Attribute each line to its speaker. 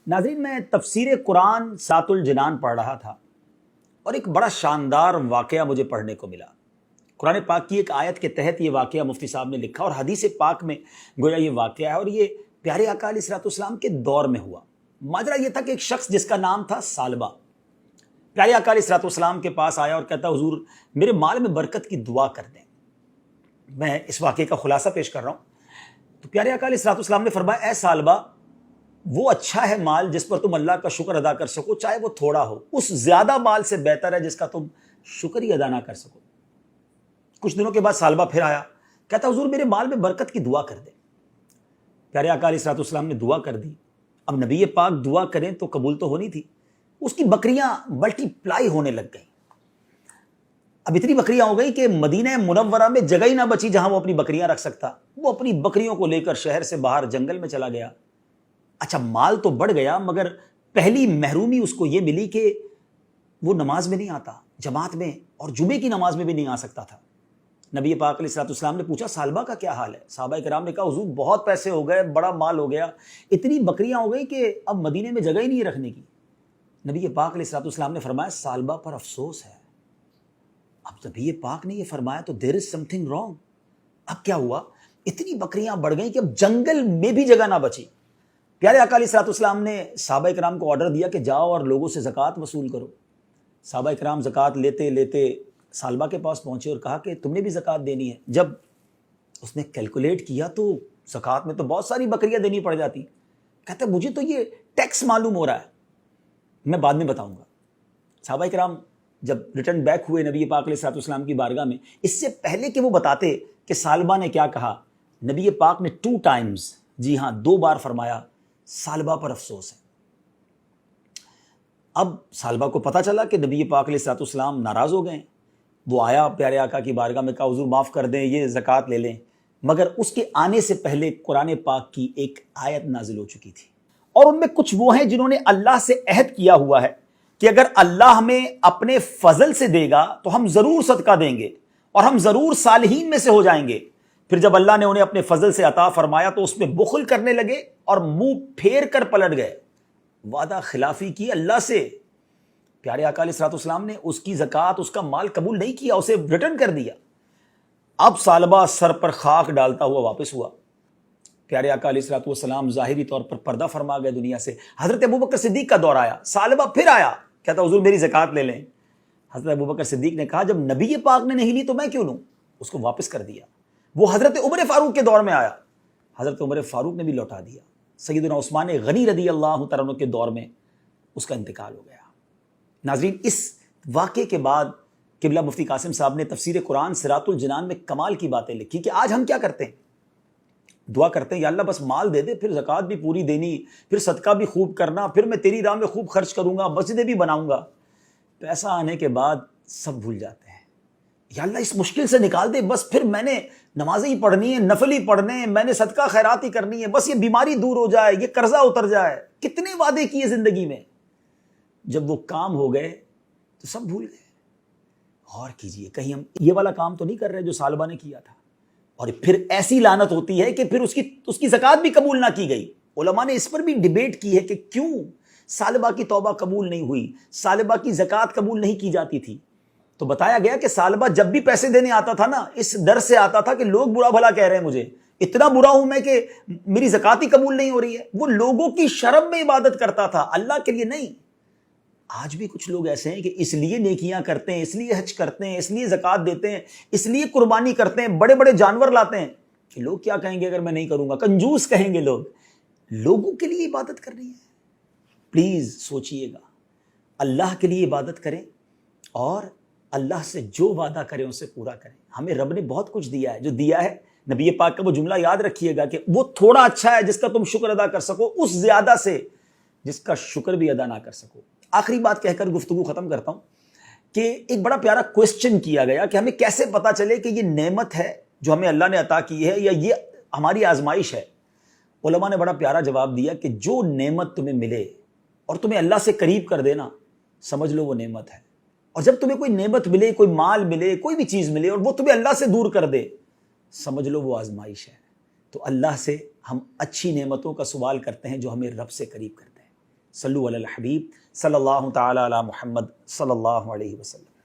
Speaker 1: ناظرین، میں تفسیر قرآن سات الجنان پڑھ رہا تھا اور ایک بڑا شاندار واقعہ مجھے پڑھنے کو ملا۔ قرآن پاک کی ایک آیت کے تحت یہ واقعہ مفتی صاحب نے لکھا اور حدیث پاک میں گویا یہ واقعہ ہے، اور یہ پیارے آقا علیہ الصلوۃ والسلام کے دور میں ہوا۔ ماجرا یہ تھا کہ ایک شخص جس کا نام تھا ثعلبہ پیارے آقا علیہ الصلوۃ والسلام کے پاس آیا اور کہتا، حضور میرے مال میں برکت کی دعا کر دیں۔ میں اس واقعے کا خلاصہ پیش کر رہا ہوں۔ تو پیارے آقا علیہ الصلوۃ والسلام نے فرمایا، اے ثعلبہ، وہ اچھا ہے مال جس پر تم اللہ کا شکر ادا کر سکو، چاہے وہ تھوڑا ہو، اس زیادہ مال سے بہتر ہے جس کا تم شکر ہی ادا نہ کر سکو۔ کچھ دنوں کے بعد ثعلبہ پھر آیا، کہتا، حضور میرے مال میں برکت کی دعا کر دیں۔ پیارے آقا علیہ الصلوۃ والسلام نے دعا کر دی۔ اب نبی پاک دعا کریں تو قبول تو ہونی تھی۔ اس کی بکریاں ملٹی پلائی ہونے لگ گئیں۔ اب اتنی بکریاں ہو گئی کہ مدینہ منورہ میں جگہ ہی نہ بچی جہاں وہ اپنی بکریاں رکھ سکتا۔ وہ اپنی بکریوں کو لے کر شہر سے باہر جنگل میں چلا گیا۔ اچھا، مال تو بڑھ گیا، مگر پہلی محرومی اس کو یہ ملی کہ وہ نماز میں نہیں آتا، جماعت میں اور جمعے کی نماز میں بھی نہیں آ سکتا تھا۔ نبی پاک علیہ الصلوۃ والسلام نے پوچھا، ثعلبہ کا کیا حال ہے؟ صحابہ کرام نے کہا، حضور بہت پیسے ہو گئے، بڑا مال ہو گیا، اتنی بکریاں ہو گئی کہ اب مدینے میں جگہ ہی نہیں رکھنے کی۔ نبی پاک علیہ الصلوۃ والسلام نے فرمایا، ثعلبہ پر افسوس ہے۔ اب نبی پاک نے یہ فرمایا تو دیر از سم تھنگ رانگ۔ اب کیا ہوا؟ اتنی بکریاں بڑھ گئیں کہ اب جنگل میں بھی جگہ نہ بچی۔ پیارے آقا علیہ الصلوۃ والسلام نے صحابہ کرام کو آرڈر دیا کہ جاؤ اور لوگوں سے زکوٰۃ وصول کرو۔ صحابہ کرام زکوٰۃ لیتے لیتے ثعلبہ کے پاس پہنچے اور کہا کہ تم نے بھی زکوٰۃ دینی ہے۔ جب اس نے کیلکولیٹ کیا تو زکوٰۃ میں تو بہت ساری بکریاں دینی پڑ جاتی۔ کہتا ہے، مجھے تو یہ ٹیکس معلوم ہو رہا ہے، میں بعد میں بتاؤں گا۔ صحابہ کرام جب ریٹرن بیک ہوئے نبی پاک علیہ الصلوۃ والسلام کی بارگاہ میں، اس سے پہلے کہ وہ بتاتے کہ ثعلبہ نے کیا کہا، نبی پاک نے 2 ٹائمز، جی ہاں 2 بار فرمایا، ثعلبہ پر افسوس ہے۔ اب ثعلبہ کو پتہ چلا کہ نبی پاک علیہ الصلوۃ والسلام ناراض ہو گئے۔ وہ آیا پیارے آقا کی بارگاہ میں، کہا، حضور معاف کر دیں، یہ زکوٰۃ لے لیں۔ مگر اس کے آنے سے پہلے قرآن پاک کی ایک آیت نازل ہو چکی تھی، اور ان میں کچھ وہ ہیں جنہوں نے اللہ سے عہد کیا ہوا ہے کہ اگر اللہ ہمیں اپنے فضل سے دے گا تو ہم ضرور صدقہ دیں گے اور ہم ضرور صالحین میں سے ہو جائیں گے۔ پھر جب اللہ نے انہیں اپنے فضل سے عطا فرمایا تو اس میں بخل کرنے لگے اور منہ پھیر کر پلٹ گئے، وعدہ خلافی کی اللہ سے۔ پیارے آقا علیہ الصلوۃ والسلام نے اس کی زکوٰۃ، اس کا مال قبول نہیں کیا، اسے ریٹرن کر دیا۔ اب ثعلبہ سر پر خاک ڈالتا ہوا واپس ہوا۔ پیارے آقا علیہ الصلوۃ والسلام ظاہری طور پر پردہ فرما گئے دنیا سے۔ حضرت ابوبکر صدیق کا دور آیا، ثعلبہ پھر آیا، کہتا، حضور میری زکوٰۃ لے لیں۔ حضرت ابوبکر صدیق نے کہا، جب نبی پاک نے نہیں لی تو میں کیوں لوں؟ اس کو واپس کر دیا۔ وہ حضرت عمر فاروق کے دور میں آیا، حضرت عمر فاروق نے بھی لوٹا دیا۔ سیدنا عثمان غنی رضی اللہ تعالیٰ عنہ کے دور میں اس کا انتقال ہو گیا۔ ناظرین، اس واقعے کے بعد قبلہ مفتی قاسم صاحب نے تفسیر قرآن سرات الجنان میں کمال کی باتیں لکھی کہ آج ہم کیا کرتے ہیں؟ دعا کرتے ہیں، یا اللہ بس مال دے دے، پھر زکوٰۃ بھی پوری دینی، پھر صدقہ بھی خوب کرنا، پھر میں تیری راہ میں خوب خرچ کروں گا، مسجدیں بھی بناؤں گا۔ پیسہ آنے کے بعد سب بھول جاتے ہیں۔ یا اللہ اس مشکل سے نکال دے، بس پھر میں نے نمازیں ہی پڑھنی ہے، نفل ہی پڑھنے ہیں، میں نے صدقہ خیرات ہی کرنی ہے، بس یہ بیماری دور ہو جائے، یہ قرضہ اتر جائے۔ کتنے وعدے کیے زندگی میں، جب وہ کام ہو گئے تو سب بھول گئے۔ غور کیجئے، کہیں ہم یہ والا کام تو نہیں کر رہے جو ثعلبہ نے کیا تھا؟ اور پھر ایسی لعنت ہوتی ہے کہ پھر اس کی زکوٰۃ بھی قبول نہ کی گئی۔ علماء نے اس پر بھی ڈیبیٹ کی ہے کہ کیوں ثعلبہ کی توبہ قبول نہیں ہوئی، ثعلبہ کی زکوٰۃ قبول نہیں کی جاتی تھی۔ تو بتایا گیا کہ ثعلبہ جب بھی پیسے دینے آتا تھا نا، اس ڈر سے آتا تھا کہ لوگ برا بھلا کہہ رہے ہیں مجھے، اتنا برا ہوں میں کہ میری زکوٰۃ ہی قبول نہیں ہو رہی ہے۔ وہ لوگوں کی شرم میں عبادت کرتا تھا، اللہ کے لیے نہیں۔ آج بھی کچھ لوگ ایسے ہیں کہ اس لیے نیکیاں کرتے ہیں، اس لیے حج کرتے ہیں، اس لیے زکوٰۃ دیتے ہیں، اس لیے قربانی کرتے ہیں، بڑے بڑے جانور لاتے ہیں کہ لوگ کیا کہیں گے اگر میں نہیں کروں گا، کنجوس کہیں گے لوگ۔ لوگوں کے لیے عبادت کرنی ہے؟ پلیز سوچئے گا، اللہ کے لیے عبادت کریں اور اللہ سے جو وعدہ کریں اسے پورا کریں۔ ہمیں رب نے بہت کچھ دیا ہے، جو دیا ہے نبی پاک کا وہ جملہ یاد رکھیے گا کہ وہ تھوڑا اچھا ہے جس کا تم شکر ادا کر سکو، اس زیادہ سے جس کا شکر بھی ادا نہ کر سکو۔ آخری بات کہہ کر گفتگو ختم کرتا ہوں کہ ایک بڑا پیارا کوسچن کیا گیا کہ ہمیں کیسے پتا چلے کہ یہ نعمت ہے جو ہمیں اللہ نے عطا کی ہے یا یہ ہماری آزمائش ہے۔ علماء نے بڑا پیارا جواب دیا کہ جو نعمت تمہیں ملے اور تمہیں اللہ سے قریب کر دینا، سمجھ لو وہ نعمت ہے۔ اور جب تمہیں کوئی نعمت ملے، کوئی مال ملے، کوئی بھی چیز ملے اور وہ تمہیں اللہ سے دور کر دے، سمجھ لو وہ آزمائش ہے۔ تو اللہ سے ہم اچھی نعمتوں کا سوال کرتے ہیں جو ہمیں رب سے قریب کرتے ہیں۔ صلو علی الحبیب صلی اللہ تعالی علی محمد صلی اللہ علیہ وسلم۔